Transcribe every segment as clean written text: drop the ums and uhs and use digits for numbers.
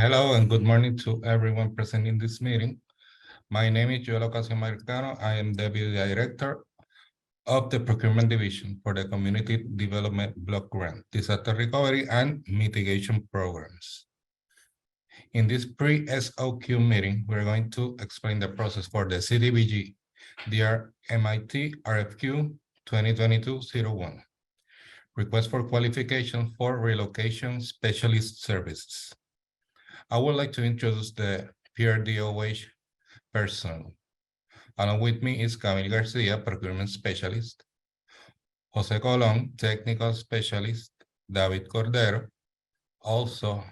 Hello and good morning to everyone present in this meeting. My name is Joel Ocasio-Marcano. I am Deputy Director of the Procurement Division for the Community Development Block Grant, Disaster Recovery and Mitigation Programs. In this pre-SOQ meeting, we're going to explain the process for the CDBG-DR-MIT-RFQ-2022-01, Request for Qualification for Relocation Specialist Services. I would like to introduce the PRDOH personnel. Along with me is Camille Garcia, Procurement Specialist, Jose Colon, Technical Specialist, David Cordero, also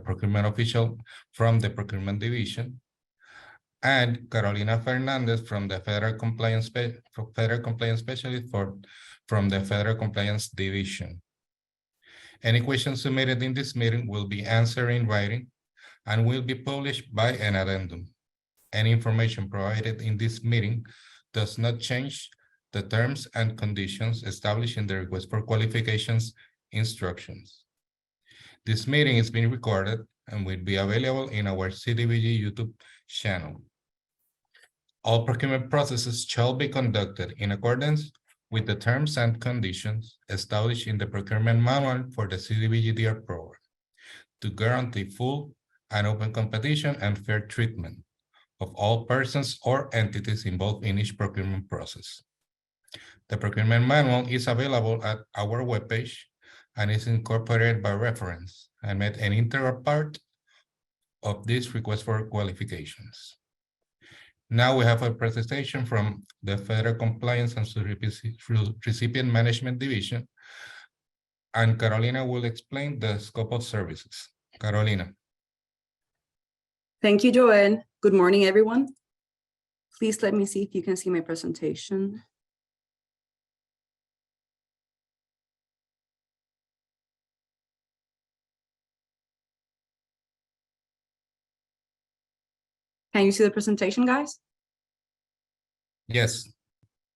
Procurement Official from the Procurement Division, and Carolina Fernandez from the Federal Compliance Specialist from the Federal Compliance Division. Any questions submitted in this meeting will be answered in writing and will be published by an addendum. Any information provided in this meeting does not change the terms and conditions established in the request for qualifications instructions. This meeting is being recorded and will be available in our CDBG YouTube channel. All procurement processes shall be conducted in accordance with the terms and conditions established in the procurement manual for the CDBG-DR program to guarantee full and open competition and fair treatment of all persons or entities involved in each procurement process. The procurement manual is available at our webpage and is incorporated by reference and made an integral part of this request for qualifications. Now we have a presentation from the Federal Compliance and Recipient Management Division, and Carolina will explain the scope of services. Carolina. Thank you, Joanne. Good morning, everyone. Please let me see if you can see my presentation. Can you see the presentation, guys? Yes.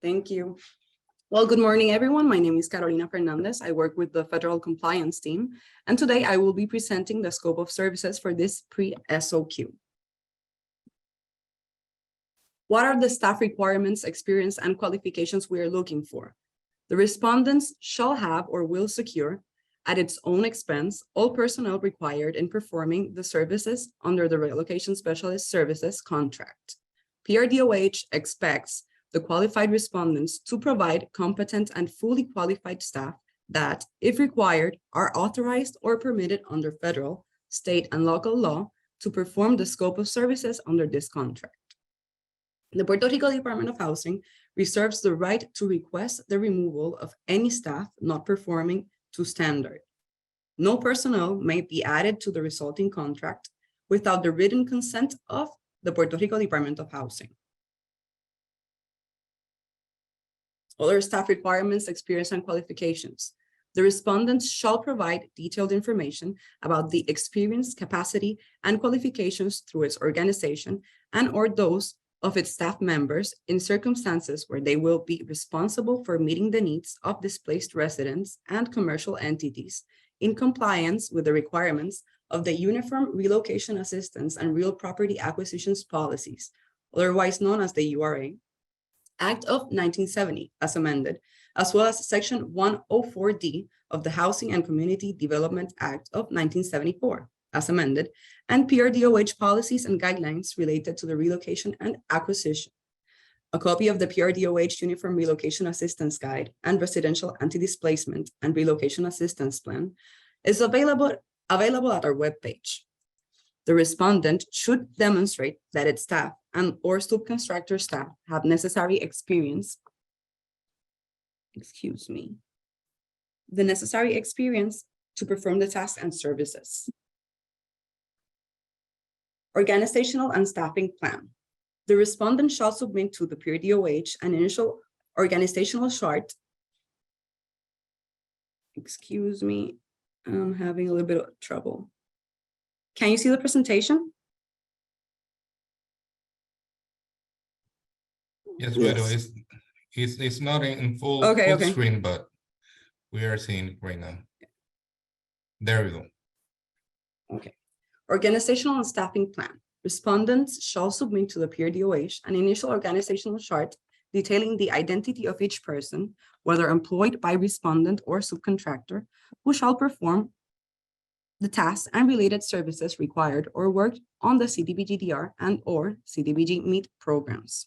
Thank you. Well, good morning, everyone. My name is Carolina Fernandez. I work with the Federal Compliance team, and today I will be presenting the scope of services for this pre-SOQ. What are the staff requirements, experience, and qualifications we are looking for? The respondents shall have or will secure, at its own expense, all personnel required in performing the services under the Relocation Specialist Services contract. PRDOH expects the qualified respondents to provide competent and fully qualified staff that, if required, are authorized or permitted under federal, state, and local law to perform the scope of services under this contract. The Puerto Rico Department of Housing reserves the right to request the removal of any staff not performing to standard. No personnel may be added to the resulting contract without the written consent of the Puerto Rico Department of Housing. Other staff requirements, experience, and qualifications. The respondents shall provide detailed information about the experience, capacity, and qualifications through its organization and/or those of its staff members in circumstances where they will be responsible for meeting the needs of displaced residents and commercial entities in compliance with the requirements of the Uniform Relocation Assistance and Real Property Acquisitions Policies, otherwise known as the URA, Act of 1970 as amended, as well as Section 104D of the Housing and Community Development Act of 1974 as amended, and PRDOH policies and guidelines related to the relocation and acquisition. A copy of the PRDOH Uniform Relocation Assistance Guide and Residential Anti-Displacement and Relocation Assistance Plan is available at our webpage. The respondent should demonstrate that its staff and or subcontractor staff have necessary experience, the necessary experience to perform the tasks and services. Organizational and staffing plan. The respondent shall submit to the PRDOH an initial organizational chart. I'm having a little bit of trouble. Can you see the presentation? Yes, yes. It's not in full screen, but we are seeing it right now. There we go. Okay. Organizational and staffing plan. Respondents shall submit to the PRDOH an initial organizational chart detailing the identity of each person, whether employed by respondent or subcontractor, who shall perform the tasks and related services required or worked on the CDBG-DR and/or CDBG-MIT programs.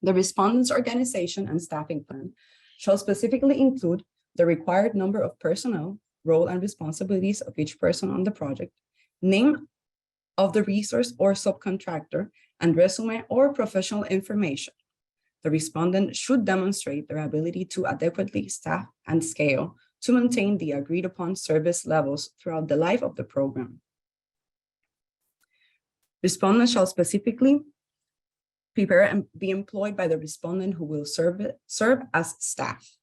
The respondent's organization and staffing plan shall specifically include the required number of personnel, role and responsibilities of each person on the project, name of the resource or subcontractor, and resume or professional information. The respondent should demonstrate their ability to adequately staff and scale to maintain the agreed upon service levels throughout the life of the program. Respondents shall specifically prepare and be employed by the respondent who will serve as staff.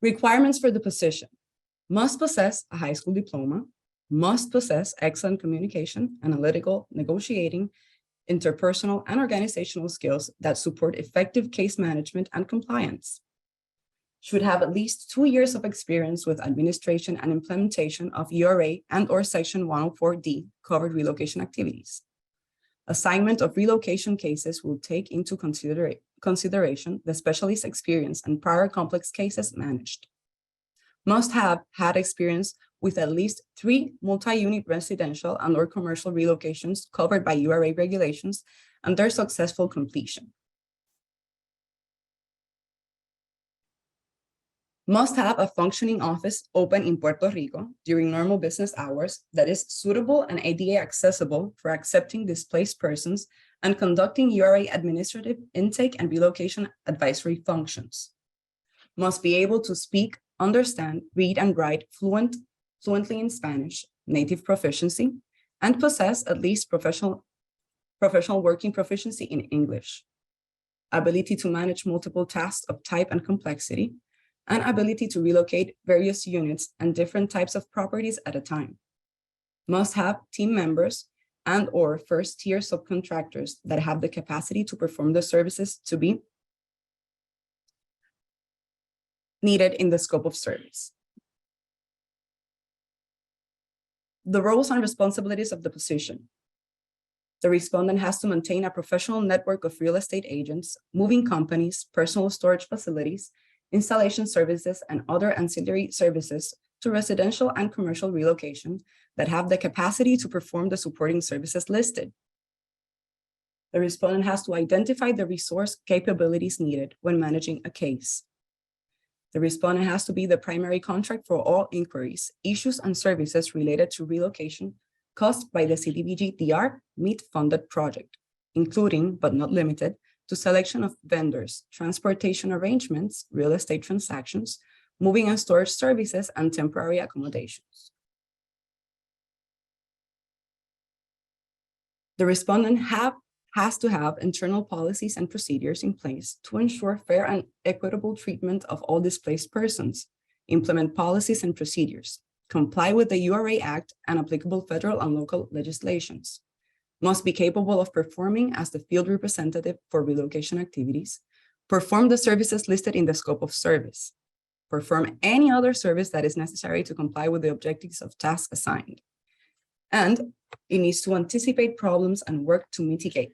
Requirements for the position: must possess a high school diploma, must possess excellent communication, analytical, negotiating, interpersonal, and organizational skills that support effective case management and compliance. Should have at least 2 years of experience with administration and implementation of URA and/or Section 104D covered relocation activities. Assignment of relocation cases will take into consideration the specialist experience and prior complex cases managed. Must have had experience with at least 3 multi-unit residential and/or commercial relocations covered by URA regulations and their successful completion. Must have a functioning office open in Puerto Rico during normal business hours that is suitable and ADA accessible for accepting displaced persons and conducting URA administrative intake and relocation advisory functions. Must be able to speak, understand, read, and write fluently in Spanish, native proficiency, and possess at least professional working proficiency in English. Ability to manage multiple tasks of type and complexity, and ability to relocate various units and different types of properties at a time. Must have team members and/or first-tier subcontractors that have the capacity to perform the services to be needed in the scope of service. The roles and responsibilities of the position. The respondent has to maintain a professional network of real estate agents, moving companies, personal storage facilities, installation services, and other ancillary services to residential and commercial relocation that have the capacity to perform the supporting services listed. The respondent has to identify the resource capabilities needed when managing a case. The respondent has to be the primary contact for all inquiries, issues, and services related to relocation caused by the CDBG-DR MIT-funded project, including, but not limited, to selection of vendors, transportation arrangements, real estate transactions, moving and storage services, and temporary accommodations. The respondent has to have internal policies and procedures in place to ensure fair and equitable treatment of all displaced persons, implement policies and procedures, comply with the URA Act and applicable federal and local legislations, must be capable of performing as the field representative for relocation activities, perform the services listed in the scope of service, perform any other service that is necessary to comply with the objectives of tasks assigned, and it needs to anticipate problems and work to mitigate.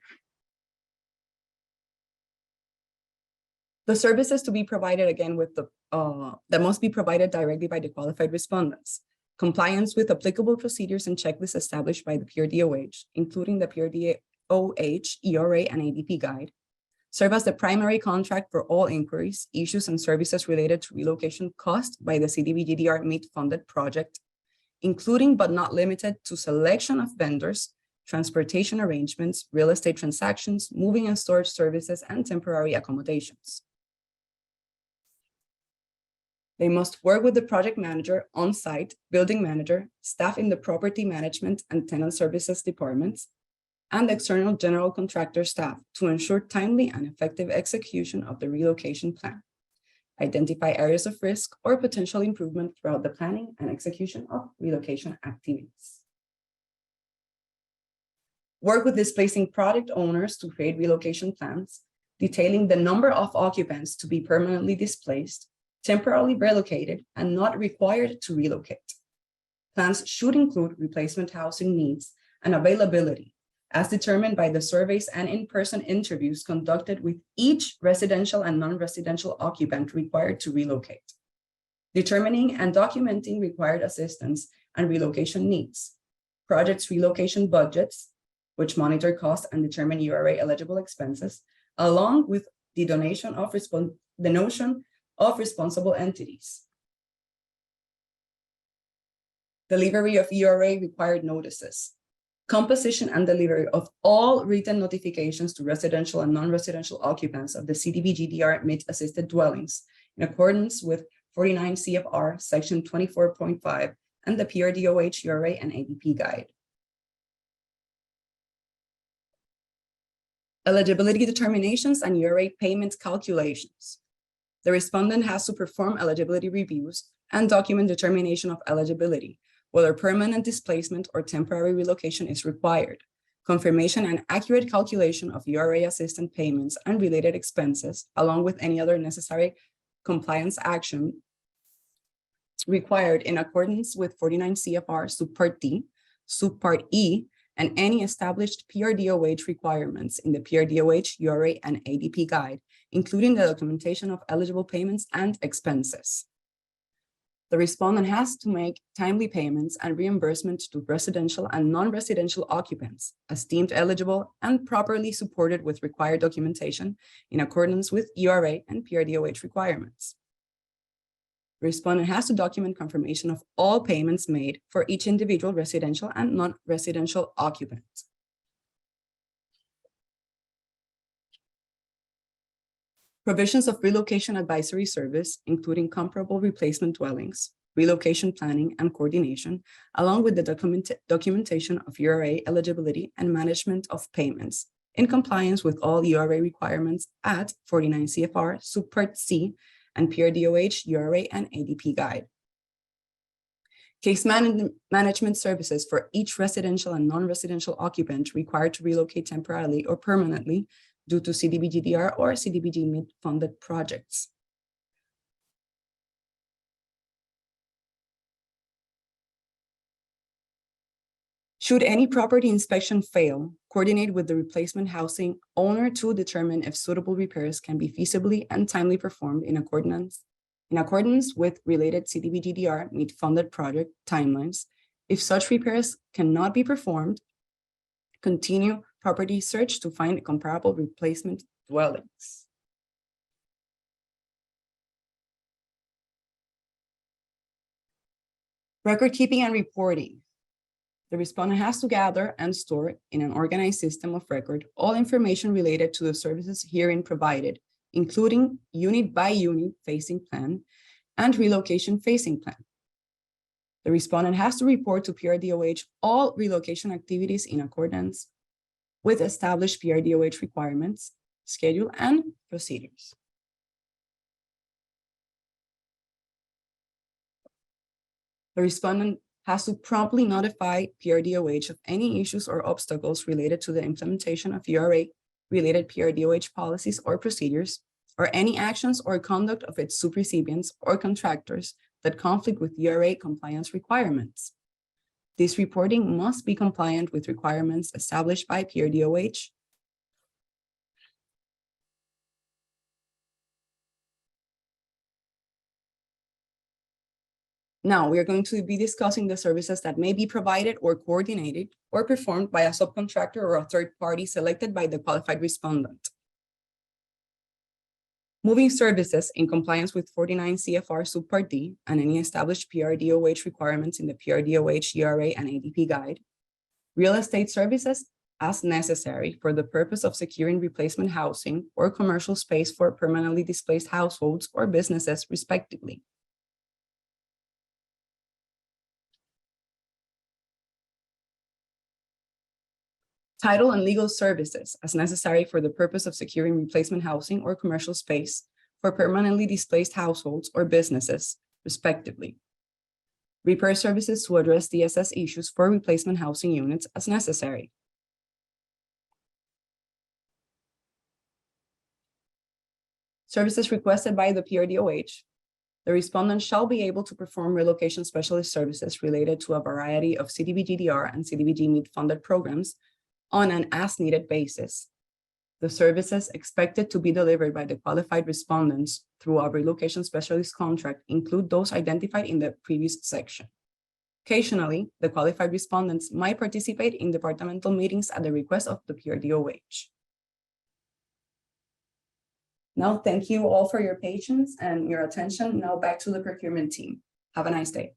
The services to be provided again with that must be provided directly by the qualified respondents. Compliance with applicable procedures and checklists established by the PRDOH, including the PRDOH, ERA, and ADP guide. Serve as the primary contract for all inquiries, issues, and services related to relocation caused by the CDBG-DR MIT-funded project, including but not limited to selection of vendors, transportation arrangements, real estate transactions, moving and storage services, and temporary accommodations. They must work with the project manager on-site, building manager, staff in the property management and tenant services departments, and external general contractor staff to ensure timely and effective execution of the relocation plan. Identify areas of risk or potential improvement throughout the planning and execution of relocation activities. Work with displacing project owners to create relocation plans, detailing the number of occupants to be permanently displaced, temporarily relocated, and not required to relocate. Plans should include replacement housing needs and availability as determined by the surveys and in-person interviews conducted with each residential and non-residential occupant required to relocate. Determining and documenting required assistance and relocation needs. Projects relocation budgets, which monitor costs and determine URA eligible expenses, along with the notion of responsible entities. Delivery of URA required notices. Composition and delivery of all written notifications to residential and non-residential occupants of the CDBG-DR MIT assisted dwellings in accordance with 49 CFR section 24.5 and the PRDOH URA and ADP guide. Eligibility determinations and URA payment calculations. The respondent has to perform eligibility reviews and document determination of eligibility, whether permanent displacement or temporary relocation is required. Confirmation and accurate calculation of URA assistance payments and related expenses, along with any other necessary compliance action required in accordance with 49 CFR Subpart D, Subpart E, and any established PRDOH requirements in the PRDOH, URA, and ADP guide, including the documentation of eligible payments and expenses. The respondent has to make timely payments and reimbursements to residential and non-residential occupants as deemed eligible and properly supported with required documentation in accordance with URA and PRDOH requirements. The respondent has to document confirmation of all payments made for each individual residential and non-residential occupant. Provisions of relocation advisory service, including comparable replacement dwellings, relocation planning and coordination, along with the documentation of URA eligibility and management of payments in compliance with all URA requirements at 49 CFR, Subpart C, and PRDOH, URA, and ADP guide. Case management services for each residential and non-residential occupant required to relocate temporarily or permanently due to CDBG-DR or CDBG-MIT funded projects. Should any property inspection fail, coordinate with the replacement housing owner to determine if suitable repairs can be feasibly and timely performed in accordance with related CDBG-DR MIT funded project timelines. If such repairs cannot be performed, continue property search to find comparable replacement dwellings. Record keeping and reporting. The respondent has to gather and store in an organized system of record all information related to the services herein provided, including unit by unit phasing plan and relocation phasing plan. The respondent has to report to PRDOH all relocation activities in accordance with established PRDOH requirements, schedule, and procedures. The respondent has to promptly notify PRDOH of any issues or obstacles related to the implementation of URA-related PRDOH policies or procedures, or any actions or conduct of its subrecipients or contractors that conflict with URA compliance requirements. This reporting must be compliant with requirements established by PRDOH. Now, we are going to be discussing the services that may be provided or coordinated or performed by a subcontractor or a third party selected by the qualified respondent. Moving services in compliance with 49 CFR Subpart D and any established PRDOH requirements in the PRDOH, URA, and ADP guide. Real estate services as necessary for the purpose of securing replacement housing or commercial space for permanently displaced households or businesses, respectively. Title and legal services as necessary for the purpose of securing replacement housing or commercial space for permanently displaced households or businesses, respectively. Repair services to address DSS issues for replacement housing units as necessary. Services requested by the PRDOH, The respondent shall be able to perform relocation specialist services related to a variety of CDBG-DR and CDBG-MIT funded programs on an as-needed basis. The services expected to be delivered by the qualified respondents through a relocation specialist contract include those identified in the previous section. Occasionally, the qualified respondents might participate in departmental meetings at the request of the PRDOH. Now, thank you all for your patience and your attention. Now back to the procurement team. Have a nice day.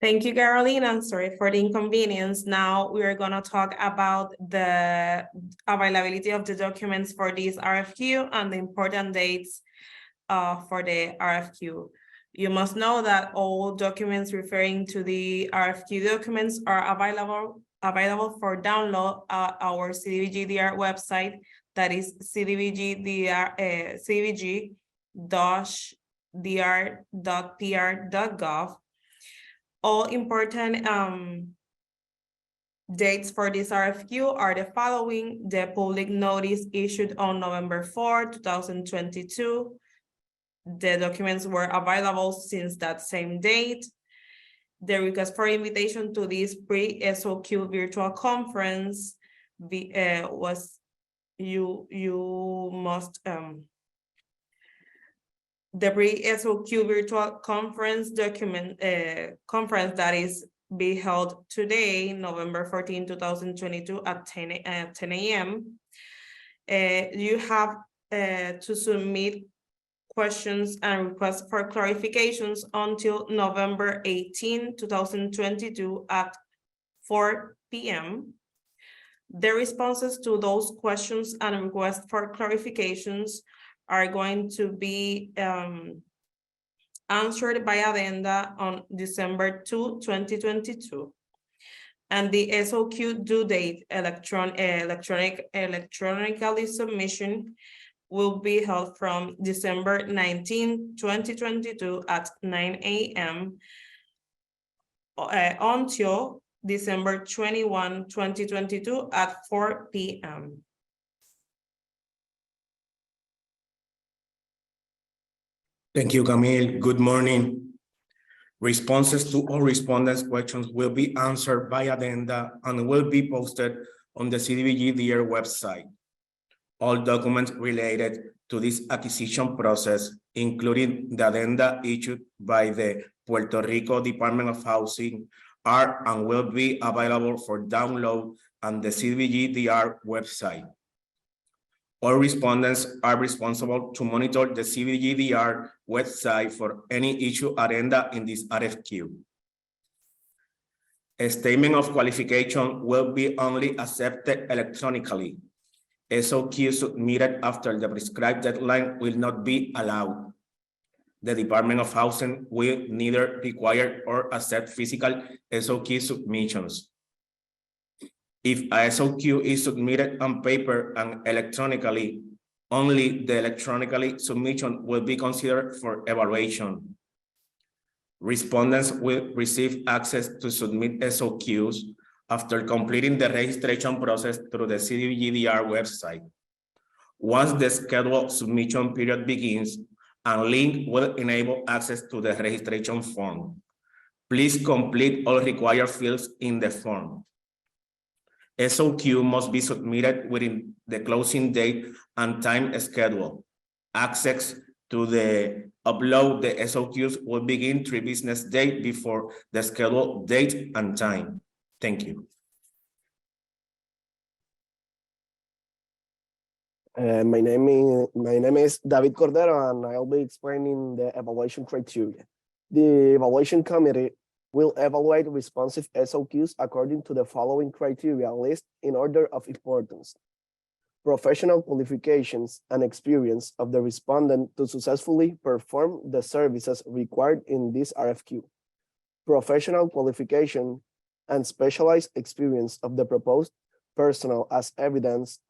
Thank you, Caroline. I'm sorry for the inconvenience. Now we are going to talk about the availability of the documents for this RFQ and the important dates for the RFQ. You must know that all documents referring to the RFQ documents are available for download at our CDBG-DR website, that is CDBG-DR.pr.gov. All important dates for this RFQ are the following: the public notice issued on November 4, 2022. The documents were available since that same date. The request for invitation to this pre-SOQ virtual conference the pre-SOQ virtual conference conference that is be held today, November 14, 2022 at 10 a.m. You have to submit questions and requests for clarifications until November 18, 2022 at 4 p.m. The responses to those questions and requests for clarifications are going to be answered by addenda on December 2, 2022. And the SOQ due date electronically submission will be held from December 19, 2022 at 9 a.m. until December 21, 2022 at 4 p.m. Thank you, Camille. Good morning. Responses to all respondents' questions will be answered by addenda and will be posted on the CDBG-DR website. All documents related to this acquisition process, including the addenda issued by the Puerto Rico Department of Housing, are and will be available for download on the CDBG-DR website. All respondents are responsible to monitor the CDBG-DR website for any issue addenda in this RFQ. A statement of qualification will be only accepted electronically. SOQ submitted after the prescribed deadline will not be allowed. The Department of Housing will neither require or accept physical SOQ submissions. If a SOQ is submitted on paper and electronically, only the electronically submission will be considered for evaluation. Respondents will receive access to submit SOQs after completing the registration process through the CDBG-DR website. Once the scheduled submission period begins, a link will enable access to the registration form. Please complete all required fields in the form. SOQ must be submitted within the closing date and time schedule. Access to the upload the SOQs will begin 3 business days before the scheduled date and time. Thank you. My name is David Cordero, and I'll be explaining the evaluation criteria. The evaluation committee will evaluate responsive SOQs according to the following criteria list in order of importance: professional qualifications and experience of the respondent to successfully perform the services required in this RFQ, professional qualification and specialized experience of the proposed personnel as evidenced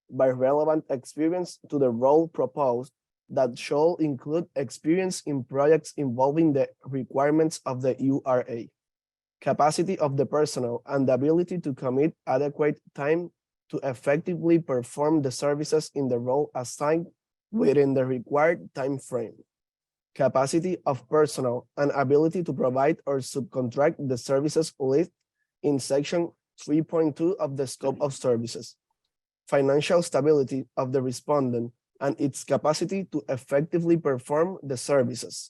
by relevant experience to the role proposed that shall include experience in projects involving the requirements of the URA, capacity of the personnel, and the ability to commit adequate time to effectively perform the services in the role assigned within the required time frame, capacity of personnel, and ability to provide or subcontract the services listed in section 3.2 of the scope of services, financial stability of the respondent and its capacity to effectively perform the services,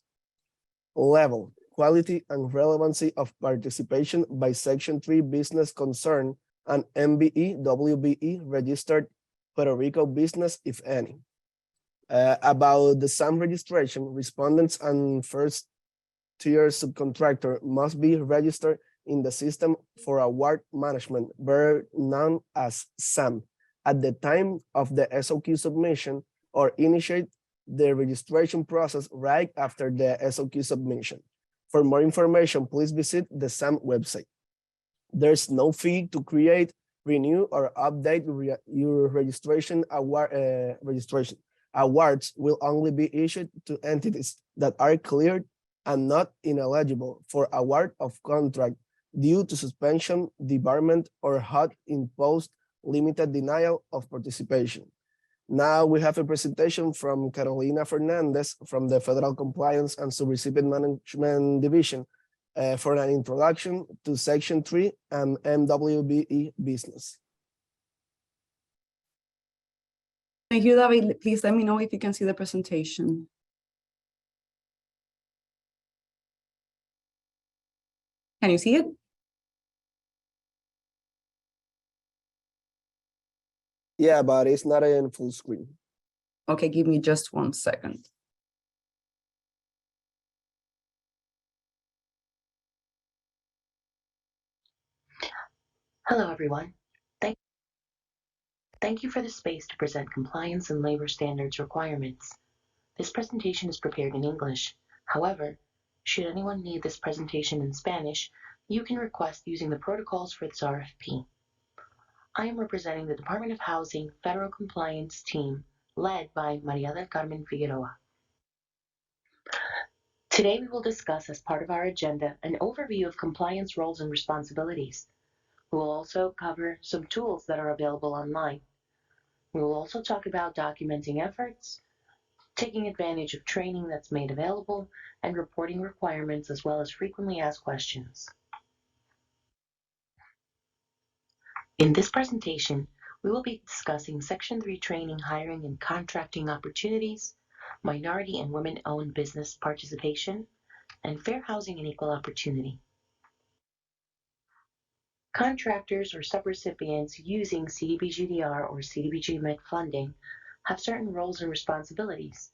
level, quality, and relevancy of participation by Section 3 business concern and MBE, WBE registered Puerto Rico business, if any. About the SAM registration, respondents and first-tier subcontractor must be registered in the system for award management, better known as SAM, at the time of the SOQ submission, or initiate the registration process right after the SOQ submission. For more information, please visit the SAM website. There's no fee to create, renew, or update your registration award. Awards will only be issued to entities that are cleared and not ineligible for award of contract due to suspension, debarment, or HUD imposed limited denial of participation. Now we have a presentation from Carolina Fernandez from the Federal Compliance and Subrecipient Management Division for an introduction to Section 3 and MWBE business. Thank you, David. Please let me know if you can see the presentation. Can you see it? Yeah, but it's not in full screen. Okay, give me just 1 second. Hello, everyone. Thank you for the space to present compliance and labor standards requirements. This presentation is prepared in English. However, should anyone need this presentation in Spanish, you can request using the protocols for this RFP. I am representing the Department of Housing Federal Compliance Team, led by Maria del Carmen Figueroa. Today, we will discuss as part of our agenda an overview of compliance roles and responsibilities. We will also cover some tools that are available online. We will also talk about documenting efforts, taking advantage of training that's made available, and reporting requirements, as well as frequently asked questions. In this presentation, we will be discussing Section 3 training, hiring, and contracting opportunities, minority and women-owned business participation, and fair housing and equal opportunity. Contractors or subrecipients using CDBG-DR or CDBG-MIT funding have certain roles and responsibilities.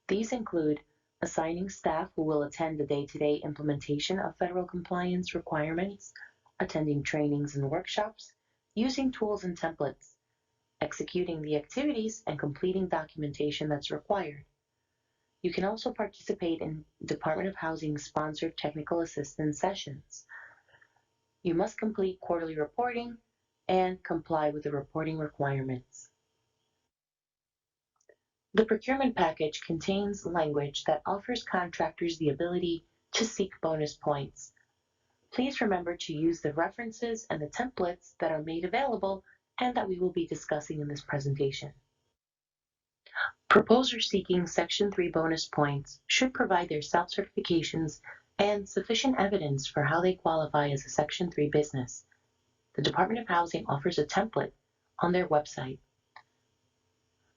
These include assigning staff who will attend the day-to-day implementation of federal compliance requirements, attending trainings and workshops, using tools and templates, executing the activities, and completing documentation that's required. You can also participate in Department of Housing sponsored technical assistance sessions. You must complete quarterly reporting and comply with the reporting requirements. The procurement package contains language that offers contractors the ability to seek bonus points. Please remember to use the references and the templates that are made available and that we will be discussing in this presentation. Proposers seeking Section 3 bonus points should provide their self-certifications and sufficient evidence for how they qualify as a Section 3 business. The Department of Housing offers a template on their website.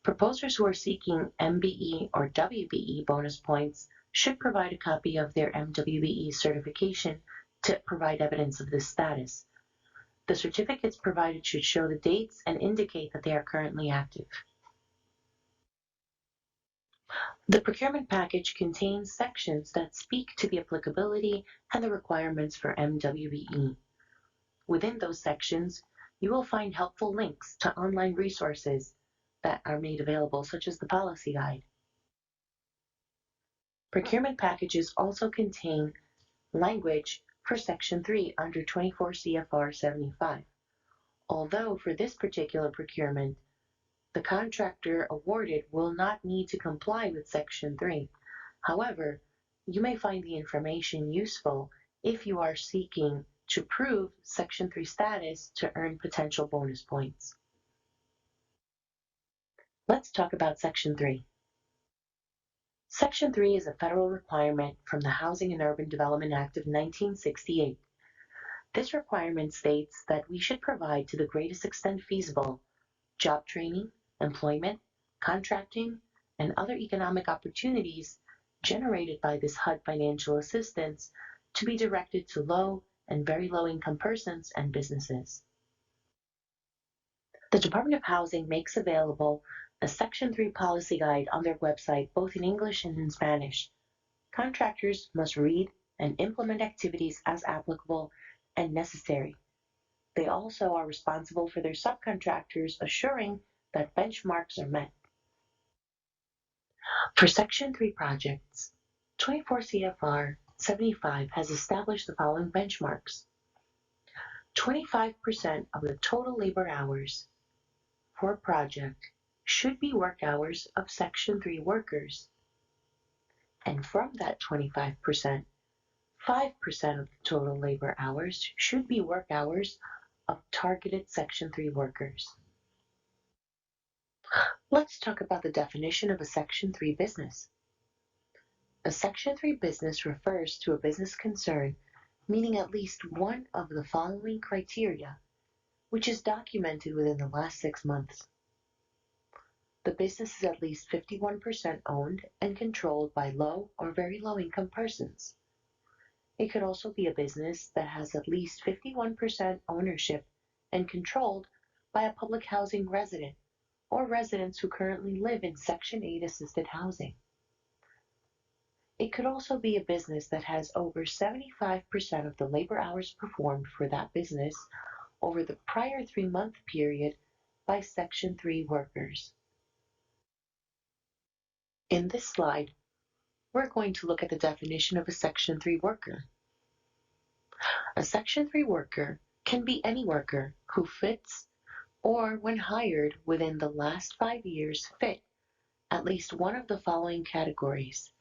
Proposers who are seeking MBE or WBE bonus points should provide a copy of their MWBE certification to provide evidence of this status. The certificates provided should show the dates and indicate that they are currently active. The procurement package contains sections that speak to the applicability and the requirements for MWBE. Within those sections, you will find helpful links to online resources that are made available, such as the policy guide. Procurement packages also contain language for Section 3 under 24 CFR 75. Although for this particular procurement, the contractor awarded will not need to comply with Section 3. However, you may find the information useful if you are seeking to prove Section 3 status to earn potential bonus points. Let's talk about Section 3. Section 3 is a federal requirement from the Housing and Urban Development Act of 1968. This requirement states that we should provide to the greatest extent feasible job training, employment, contracting, and other economic opportunities generated by this HUD financial assistance to be directed to low and very low income persons and businesses. The Department of Housing makes available a Section 3 policy guide on their website, both in English and in Spanish. Contractors must read and implement activities as applicable and necessary. They also are responsible for their subcontractors assuring that benchmarks are met. For Section 3 projects, 24 CFR 75 has established the following benchmarks. 25% of the total labor hours for a project should be work hours of Section 3 workers. And from that 25%, 5% of the total labor hours should be work hours of targeted Section 3 workers. Let's talk about the definition of a Section 3 business. A Section 3 business refers to a business concern meeting at least one of the following criteria, which is documented within the last 6 months. The business is at least 51% owned and controlled by low or very low income persons. It could also be a business that has at least 51% ownership and controlled by a public housing resident or residents who currently live in Section 8 assisted housing. It could also be a business that has over 75% of the labor hours performed for that business over the prior 3-month period by Section 3 workers. In this slide, we're going to look at the definition of a Section 3 worker. A Section 3 worker can be any worker who fits or, when hired within the last 5 years, fit at least one of the following categories.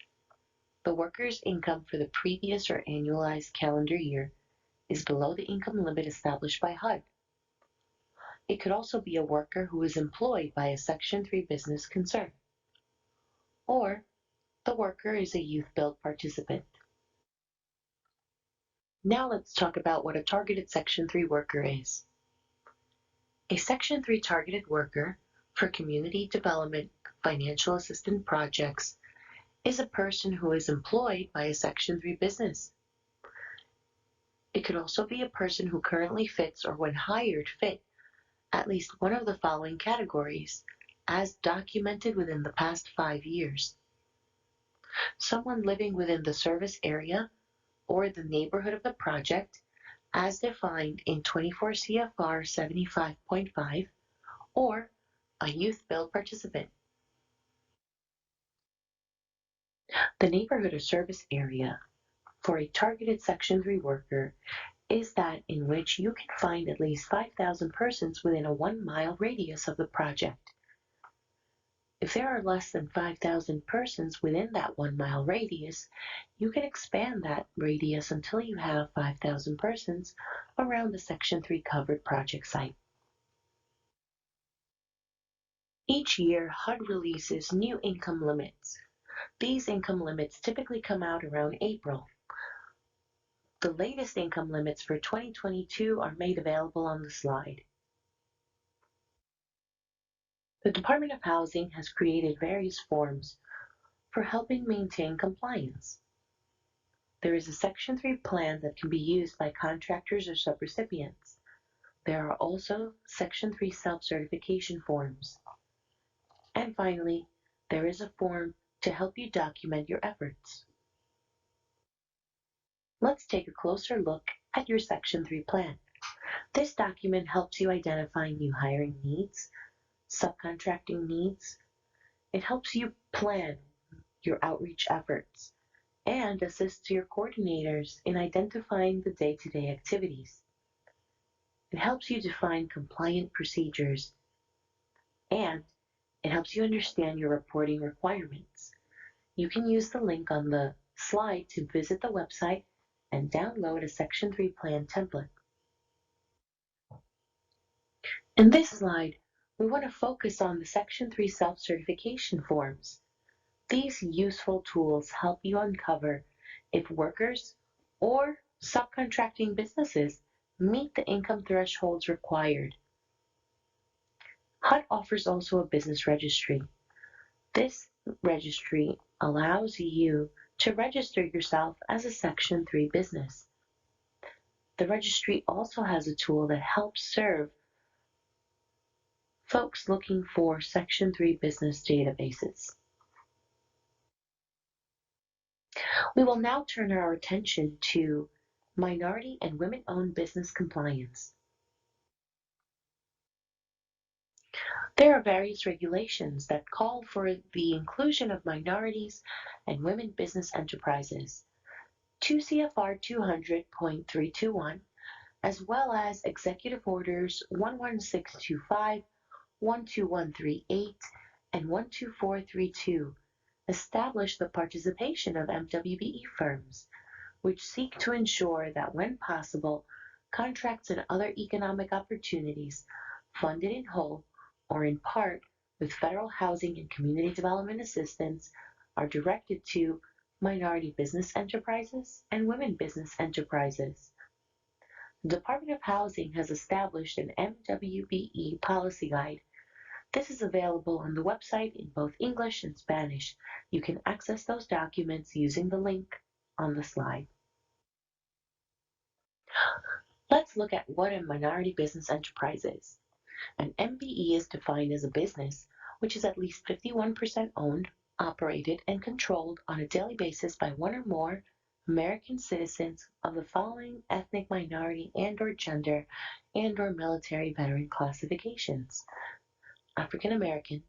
the worker's income for the previous or annualized calendar year is below the income limit established by HUD. It could also be a worker who is employed by a Section 3 business concern, or the worker is a youth build participant. Now let's talk about what a targeted Section 3 worker is. A Section 3 targeted worker for community development financial assistance projects is a person who is employed by a Section 3 business. It could also be a person who currently fits or when hired fit at least one of the following categories as documented within the past 5 years. Someone living within the service area or the neighborhood of the project as defined in 24 CFR 75.5, or a youth build participant. The neighborhood or service area for a targeted Section 3 worker is that in which you can find at least 5,000 persons within a 1-mile radius of the project. If there are less than 5,000 persons within that 1-mile radius, you can expand that radius until you have 5,000 persons around the Section 3 covered project site. Each year, HUD releases new income limits. These income limits typically come out around April. The latest income limits for 2022 are made available on the slide. The Department of Housing has created various forms for helping maintain compliance. There is a Section 3 plan that can be used by contractors or subrecipients. There are also Section 3 self-certification forms. And finally, there is a form to help you document your efforts. Let's take a closer look at your Section 3 plan. This document helps you identify new hiring needs, subcontracting needs. It helps you plan your outreach efforts and assists your coordinators in identifying the day-to-day activities. It helps you define compliant procedures, and it helps you understand your reporting requirements. You can use the link on the slide to visit the website and download a Section 3 plan template. In this slide, we want to focus on the Section 3 self-certification forms. These useful tools help you uncover if workers or subcontracting businesses meet the income thresholds required. HUD offers also a business registry. This registry allows you to register yourself as a Section 3 business. The registry also has a tool that helps serve folks looking for Section 3 business databases. We will now turn our attention to minority and women-owned business compliance. There are various regulations that call for the inclusion of minorities and women business enterprises. 2 CFR 200.321, as well as Executive Orders 11625, 12138, and 12432 establish the participation of MWBE firms, which seek to ensure that when possible, contracts and other economic opportunities funded in whole or in part with federal housing and community development assistance are directed to minority business enterprises and women business enterprises. The Department of Housing has established an MWBE policy guide. This is available on the website in both English and Spanish. You can access those documents using the link on the slide. Let's look at what a minority business enterprise is. An MBE is defined as a business which is at least 51% owned, operated, and controlled on a daily basis by one or more American citizens of the following ethnic minority and/or gender and/or military veteran classifications: African American,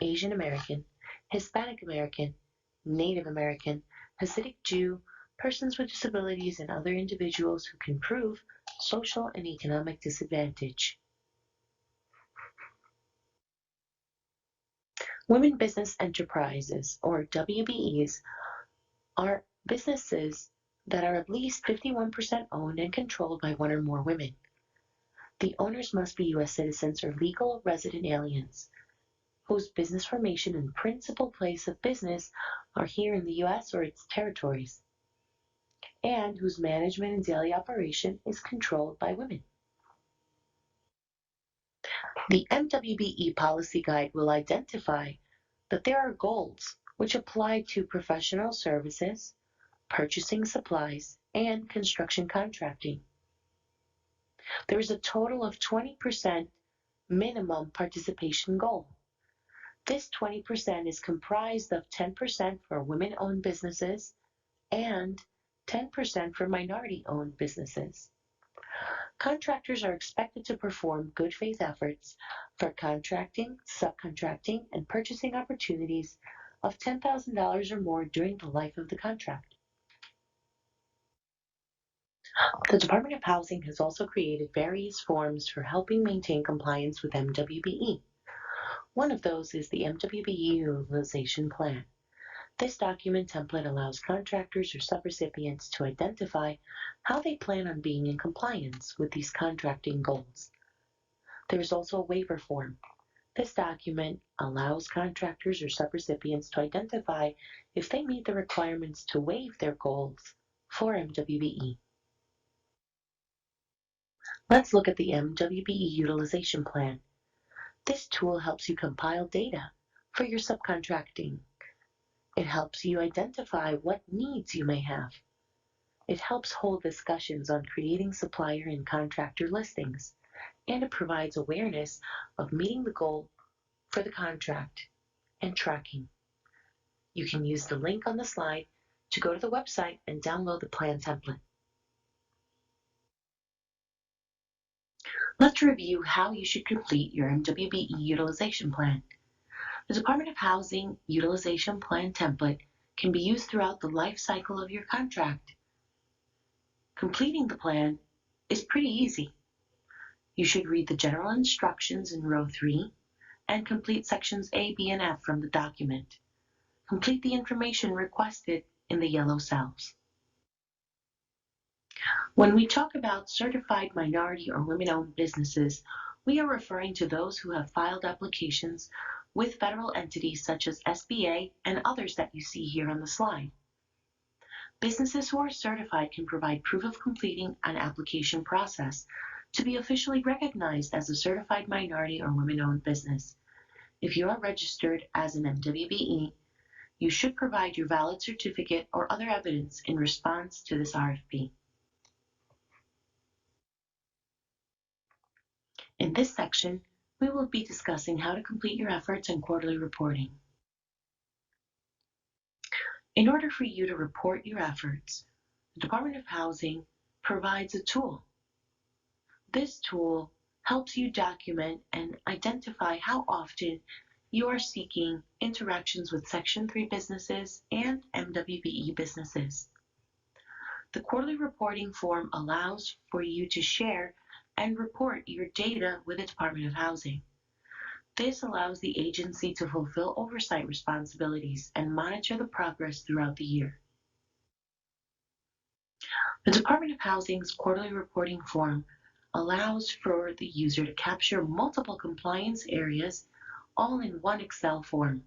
Asian American, Hispanic American, Native American, Hasidic Jew, persons with disabilities, and other individuals who can prove social and economic disadvantage. Women business enterprises, or WBEs, are businesses that are at least 51% owned and controlled by one or more women. The owners must be U.S. citizens or legal resident aliens whose business formation and principal place of business are here in the U.S. or its territories, and whose management and daily operation is controlled by women. The MWBE policy guide will identify that there are goals which apply to professional services, purchasing supplies, and construction contracting. There is a total of 20% minimum participation goal. This 20% is comprised of 10% for women-owned businesses and 10% for minority-owned businesses. Contractors are expected to perform good faith efforts for contracting, subcontracting, and purchasing opportunities of $10,000 or more during the life of the contract. The Department of Housing has also created various forms for helping maintain compliance with MWBE. One of those is the MWBE Utilization Plan. This document template allows contractors or subrecipients to identify how they plan on being in compliance with these contracting goals. There is also a waiver form. This document allows contractors or subrecipients to identify if they meet the requirements to waive their goals for MWBE. Let's look at the MWBE Utilization Plan. This tool helps you compile data for your subcontracting. It helps you identify what needs you may have. It helps hold discussions on creating supplier and contractor listings, and it provides awareness of meeting the goal for the contract and tracking. You can use the link on the slide to go to the website and download the plan template. Let's review how you should complete your MWBE Utilization Plan. The Department of Housing Utilization Plan template can be used throughout the life cycle of your contract. Completing the plan is pretty easy. You should read the general instructions in row 3 and complete sections A, B, and F from the document. Complete the information requested in the yellow cells. When we talk about certified minority or women-owned businesses, we are referring to those who have filed applications with federal entities such as SBA and others that you see here on the slide. Businesses who are certified can provide proof of completing an application process to be officially recognized as a certified minority or women-owned business. If you are registered as an MWBE, you should provide your valid certificate or other evidence in response to this RFP. In this section, we will be discussing how to complete your efforts and quarterly reporting. In order for you to report your efforts, the Department of Housing provides a tool. This tool helps you document and identify how often you are seeking interactions with Section 3 businesses and MWBE businesses. The quarterly reporting form allows for you to share and report your data with the Department of Housing. This allows the agency to fulfill oversight responsibilities and monitor the progress throughout the year. The Department of Housing's quarterly reporting form allows for the user to capture multiple compliance areas all in one Excel form.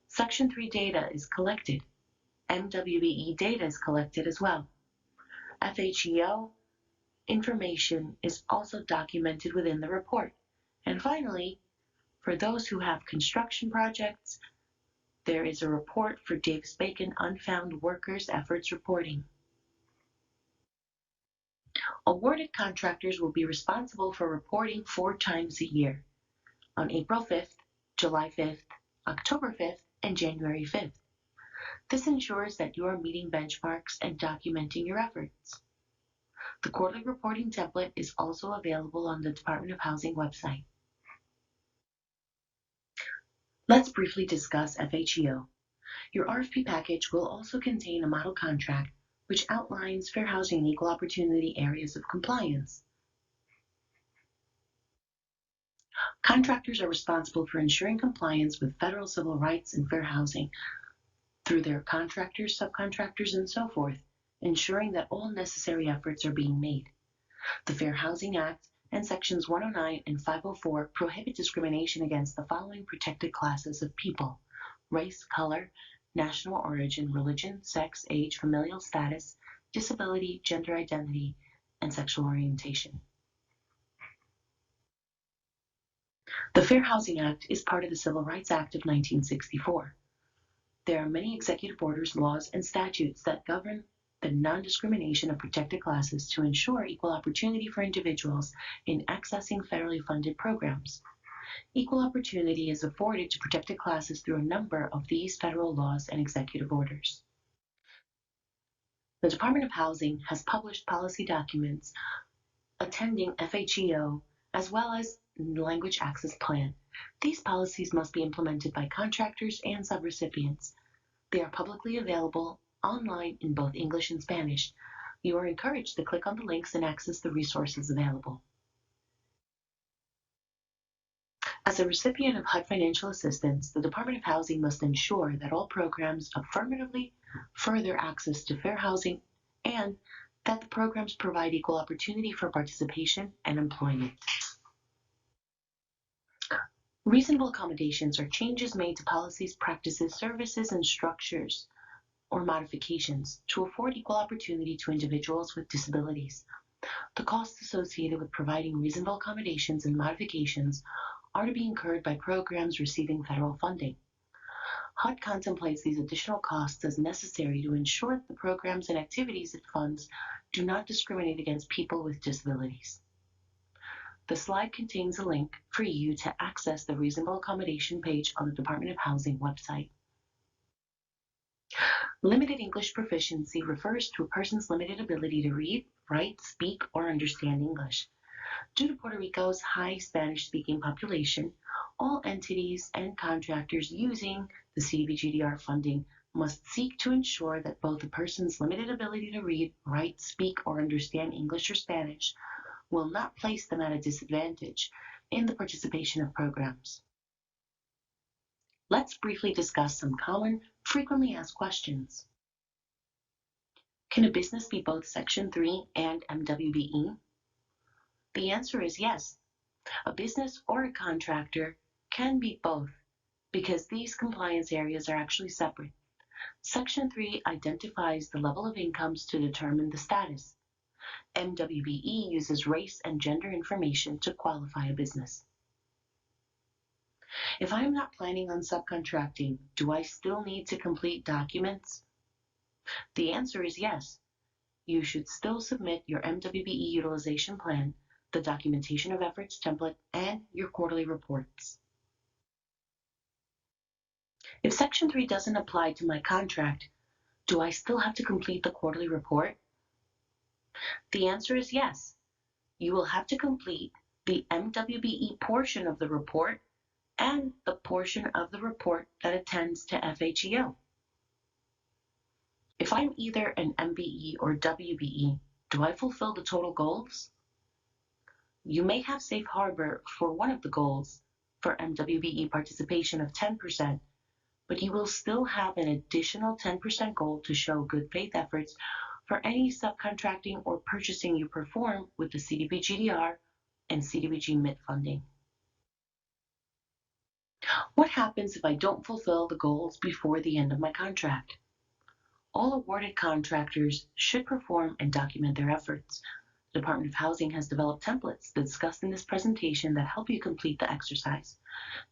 Section 3 data is collected. MWBE data is collected as well. FHEO information is also documented within the report. And finally, for those who have construction projects, there is a report for Davis-Bacon Unfound Workers Efforts Reporting. Awarded contractors will be responsible for reporting 4 times a year, on April 5th, July 5th, October 5th, and January 5th. This ensures that you are meeting benchmarks and documenting your efforts. The quarterly reporting template is also available on the Department of Housing website. Let's briefly discuss FHEO. Your RFP package will also contain a model contract which outlines fair housing and equal opportunity areas of compliance. Contractors are responsible for ensuring compliance with federal civil rights and fair housing through their contractors, subcontractors, and so forth, ensuring that all necessary efforts are being made. The Fair Housing Act and Sections 109 and 504 prohibit discrimination against the following protected classes of people: race, color, national origin, religion, sex, age, familial status, disability, gender identity, and sexual orientation. The Fair Housing Act is part of the Civil Rights Act of 1964. There are many executive orders, laws, and statutes that govern the non-discrimination of protected classes to ensure equal opportunity for individuals in accessing federally funded programs. Equal opportunity is afforded to protected classes through a number of these federal laws and executive orders. The Department of Housing has published policy documents attending FHEO as well as Language Access Plan. These policies must be implemented by contractors and subrecipients. They are publicly available online in both English and Spanish. You are encouraged to click on the links and access the resources available. As a recipient of HUD financial assistance, the Department of Housing must ensure that all programs affirmatively further access to fair housing and that the programs provide equal opportunity for participation and employment. Reasonable accommodations are changes made to policies, practices, services, and structures or modifications to afford equal opportunity to individuals with disabilities. The costs associated with providing reasonable accommodations and modifications are to be incurred by programs receiving federal funding. HUD contemplates these additional costs as necessary to ensure that the programs and activities it funds do not discriminate against people with disabilities. The slide contains a link for you to access the reasonable accommodation page on the Department of Housing website. Limited English proficiency refers to a person's limited ability to read, write, speak, or understand English. Due to Puerto Rico's high Spanish-speaking population, all entities and contractors using the CDBG-DR funding must seek to ensure that both a person's limited ability to read, write, speak, or understand English or Spanish will not place them at a disadvantage in the participation of programs. Let's briefly discuss some common, frequently asked questions. Can a business be both Section 3 and MWBE? The answer is yes. A business or a contractor can be both because these compliance areas are actually separate. Section 3 identifies the level of incomes to determine the status. MWBE uses race and gender information to qualify a business. If I am not planning on subcontracting, do I still need to complete documents? The answer is yes. You should still submit your MWBE utilization plan, the documentation of efforts template, and your quarterly reports. If Section 3 doesn't apply to my contract, do I still have to complete the quarterly report? The answer is yes. You will have to complete the MWBE portion of the report and the portion of the report that attends to FHEO. If I'm either an MBE or WBE, do I fulfill the total goals? You may have safe harbor for one of the goals for MWBE participation of 10%, but you will still have an additional 10% goal to show good faith efforts for any subcontracting or purchasing you perform with the CDBG-DR and CDBG-MIT funding. What happens if I don't fulfill the goals before the end of my contract? All awarded contractors should perform and document their efforts. The Department of Housing has developed templates discussed in this presentation that help you complete the exercise.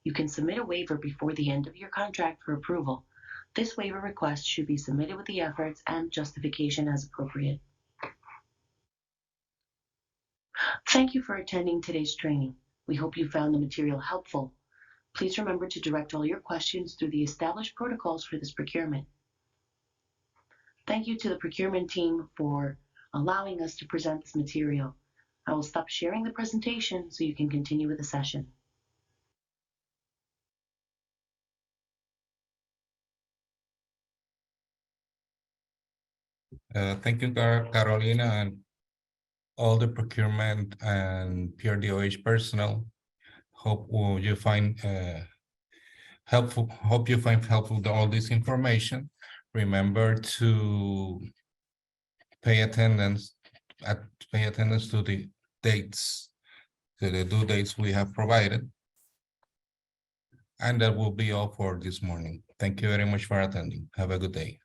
You can submit a waiver before the end of your contract for approval. This waiver request should be submitted with the efforts and justification as appropriate. Thank you for attending today's training. We hope you found the material helpful. Please remember to direct all your questions through the established protocols for this procurement. Thank you to the procurement team for allowing us to present this material. I will stop sharing the presentation so you can continue with the session. Thank you, Carolina, and all the procurement and PRDOH personnel. Hope you find helpful all this information. remember to pay attendance to the dates, to the due dates we have provided. And that will be all for this morning. Thank you very much for attending. Have a good day.